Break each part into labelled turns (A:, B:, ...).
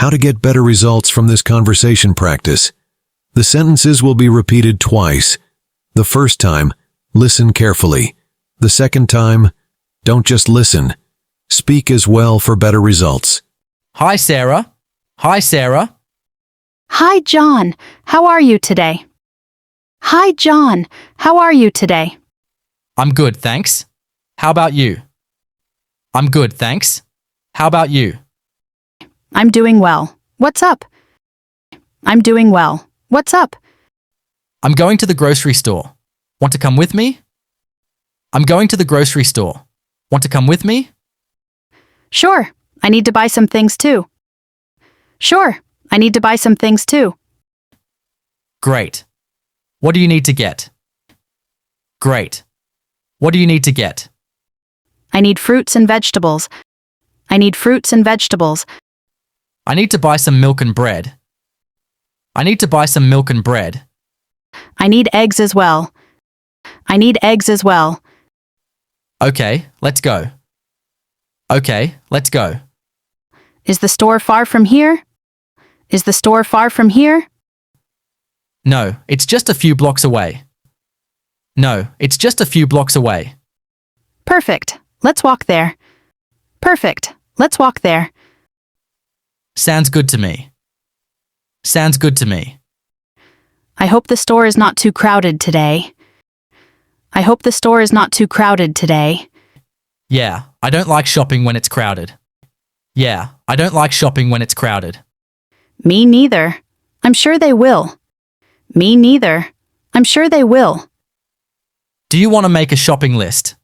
A: How to get better results from this conversation practice. The sentences will be repeated twice. The first time, listen carefully. The second time, don't just listen. Speak as well for better results.
B: Hi, Sarah. Hi, Sarah.
C: Hi, John. How are you today? Hi, John. How are you today?
B: I'm good, thanks. How about you? I'm good, thanks. How about you?
C: I'm doing well. What's up? I'm doing well. What's up?
B: I'm going to the grocery store. Want to come with me? I'm going to the grocery store. Want to come with me?
C: Sure. I need to buy some things too. Sure. I need to buy some things too.
B: Great. What do you need to get? Great. What do you need to get?
C: I need fruits and vegetables. I need fruits and vegetables.
B: I need to buy some milk and bread. I need to buy some milk and bread.
C: I need eggs as well. I need eggs as well.
B: Okay, let's go. Okay, let's go.
C: Is the store far from here? Is the store far from here?
B: No, it's just a few blocks away. No, it's just a few blocks away.
C: Perfect. Let's walk there. Perfect. Let's walk there.
B: Sounds good to me. Sounds good to me.
C: I hope the store is not too crowded today. I hope the store is not too crowded today.
B: Yeah, I don't like shopping when it's crowded. Yeah, I don't like shopping when it's crowded.
C: Me neither. I'm sure they will. Me neither. I'm sure they will.
B: Do you want to make a shopping list?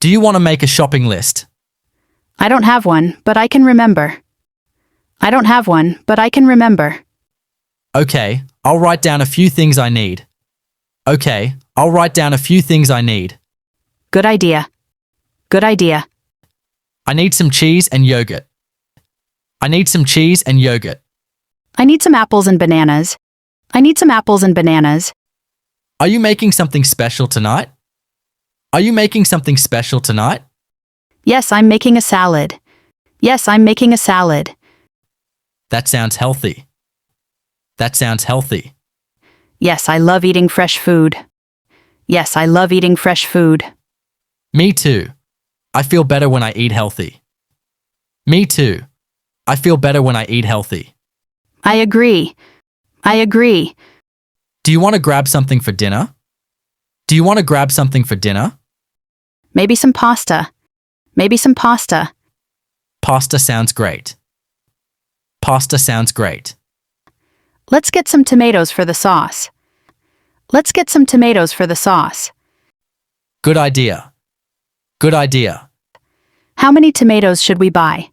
B: Do you want to make a shopping list?
C: I don't have one, but I can remember. I don't have one, but I can remember.
B: Okay, I'll write down a few things I need. Okay, I'll write down a few things I need.
C: Good idea. Good idea.
B: I need some cheese and yogurt. I need some cheese and yogurt.
C: I need some apples and bananas. I need some apples and bananas.
B: Are you making something special tonight? Are you making something special tonight?
C: Yes, I'm making a salad. Yes, I'm making a salad.
B: That sounds healthy. That sounds healthy.
C: Yes, I love eating fresh food. Yes, I love eating fresh food.
B: Me too. I feel better when I eat healthy. Me too. I feel better when I eat healthy.
C: I agree. I agree.
B: Do you want to grab something for dinner? Do you want to grab something for dinner?
C: Maybe some pasta. Maybe some pasta.
B: Pasta sounds great. Pasta sounds great.
C: Let's get some tomatoes for the sauce. Let's get some tomatoes for the sauce.
B: Good idea. Good idea.
C: How many tomatoes should we buy?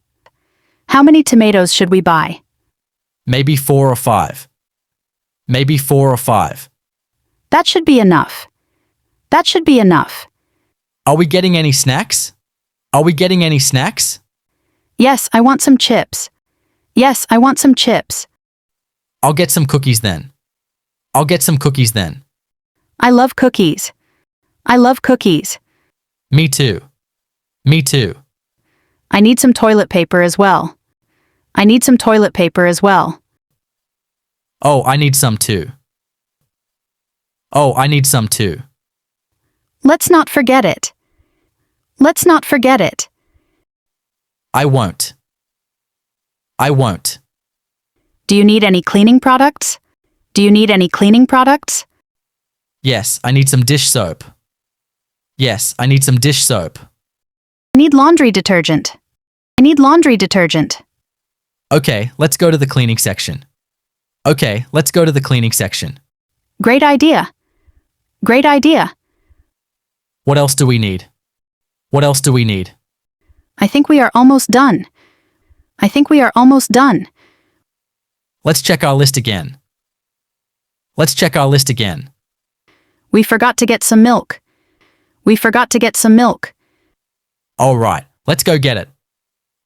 C: How many tomatoes should we buy?
B: Maybe 4 or 5. Maybe 4 or 5.
C: That should be enough. That should be enough.
B: Are we getting any snacks? Are we getting any snacks?
C: Yes, I want some chips. Yes, I want some chips.
B: I'll get some cookies then. I'll get some cookies then.
C: I love cookies. I love cookies.
B: Me too. Me too.
C: I need some toilet paper as well. I need some toilet paper as well.
B: Oh, I need some too. Oh, I need some too.
C: Let's not forget it. Let's not forget it.
B: I won't. I won't.
C: Do you need any cleaning products? Do you need any cleaning products?
B: Yes, I need some dish soap. Yes, I need some dish soap.
C: I need laundry detergent. I need laundry detergent.
B: Okay, let's go to the cleaning section. Okay, let's go to the cleaning section.
C: Great idea. Great idea.
B: What else do we need? What else do we need?
C: I think we are almost done. I think we are almost done.
B: Let's check our list again. Let's check our list again.
C: We forgot to get some milk. We forgot to get some milk.
B: All right, let's go get it.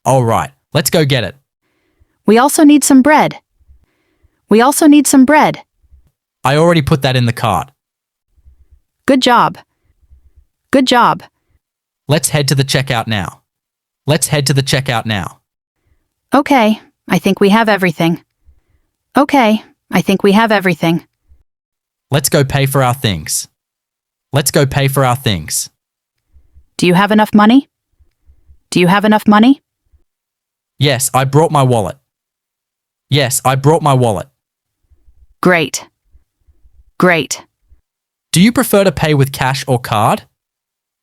B: All right, let's go get it.
C: We also need some bread. We also need some bread.
B: I already put that in the cart.
C: Good job. Good job.
B: Let's head to the checkout now. Let's head to the checkout now.
C: Okay, I think we have everything. Okay, I think we have everything.
B: Let's go pay for our things. Let's go pay for our things.
C: Do you have enough money? Do you have enough money?
B: Yes, I brought my wallet. Yes, I brought my wallet.
C: Great. Great.
B: Do you prefer to pay with cash or card?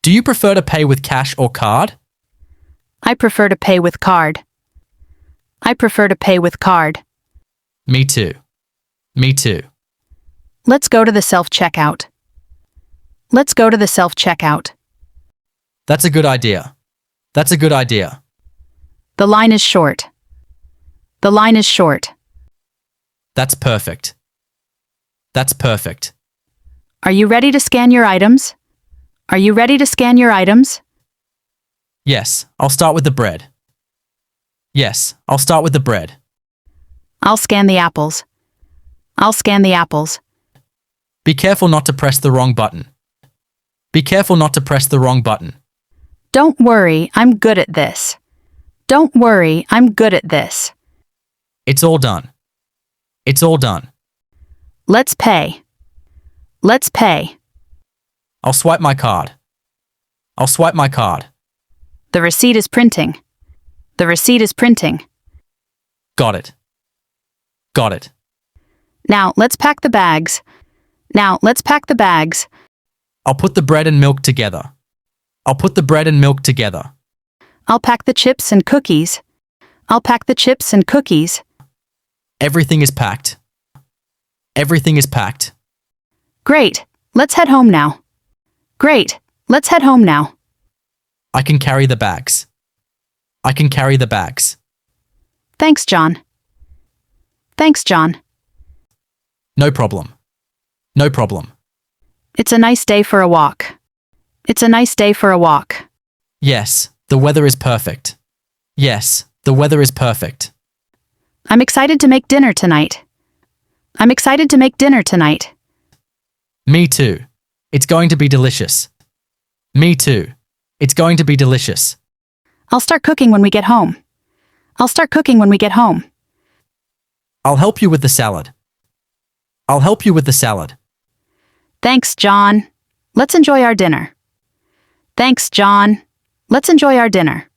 B: Do you prefer to pay with cash or card?
C: I prefer to pay with card. I prefer to pay with card.
B: Me too. Me too.
C: Let's go to the self-checkout. Let's go to the self-checkout.
B: That's a good idea. That's a good idea.
C: The line is short. The line is short.
B: That's perfect. That's perfect.
C: Are you ready to scan your items? Are you ready to scan your items?
B: Yes, I'll start with the bread. Yes, I'll start with the bread.
C: I'll scan the apples. I'll scan the apples.
B: Be careful not to press the wrong button. Be careful not to press the wrong button.
C: Don't worry, I'm good at this. Don't worry, I'm good at this.
B: It's all done. It's all done.
C: Let's pay. Let's pay.
B: I'll swipe my card. I'll swipe my card.
C: The receipt is printing. The receipt is printing.
B: Got it. Got it.
C: Now, let's pack the bags. Now, let's pack the bags.
B: I'll put the bread and milk together. I'll put the bread and milk together.
C: I'll pack the chips and cookies. I'll pack the chips and cookies.
B: Everything is packed. Everything is packed.
C: Great. Let's head home now. Great. Let's head home now.
B: I can carry the bags. I can carry the bags.
C: Thanks, John. Thanks, John.
B: No problem. No problem.
C: It's a nice day for a walk. It's a nice day for a walk.
B: Yes, the weather is perfect. Yes, the weather is perfect.
C: I'm excited to make dinner tonight. I'm excited to make dinner tonight.
B: Me too. It's going to be delicious. Me too. It's going to be delicious.
C: I'll start cooking when we get home. I'll start cooking when we get home.
B: I'll help you with the salad. I'll help you with the salad.
C: Thanks, John. Let's enjoy our dinner. Thanks, John. Let's enjoy our dinner.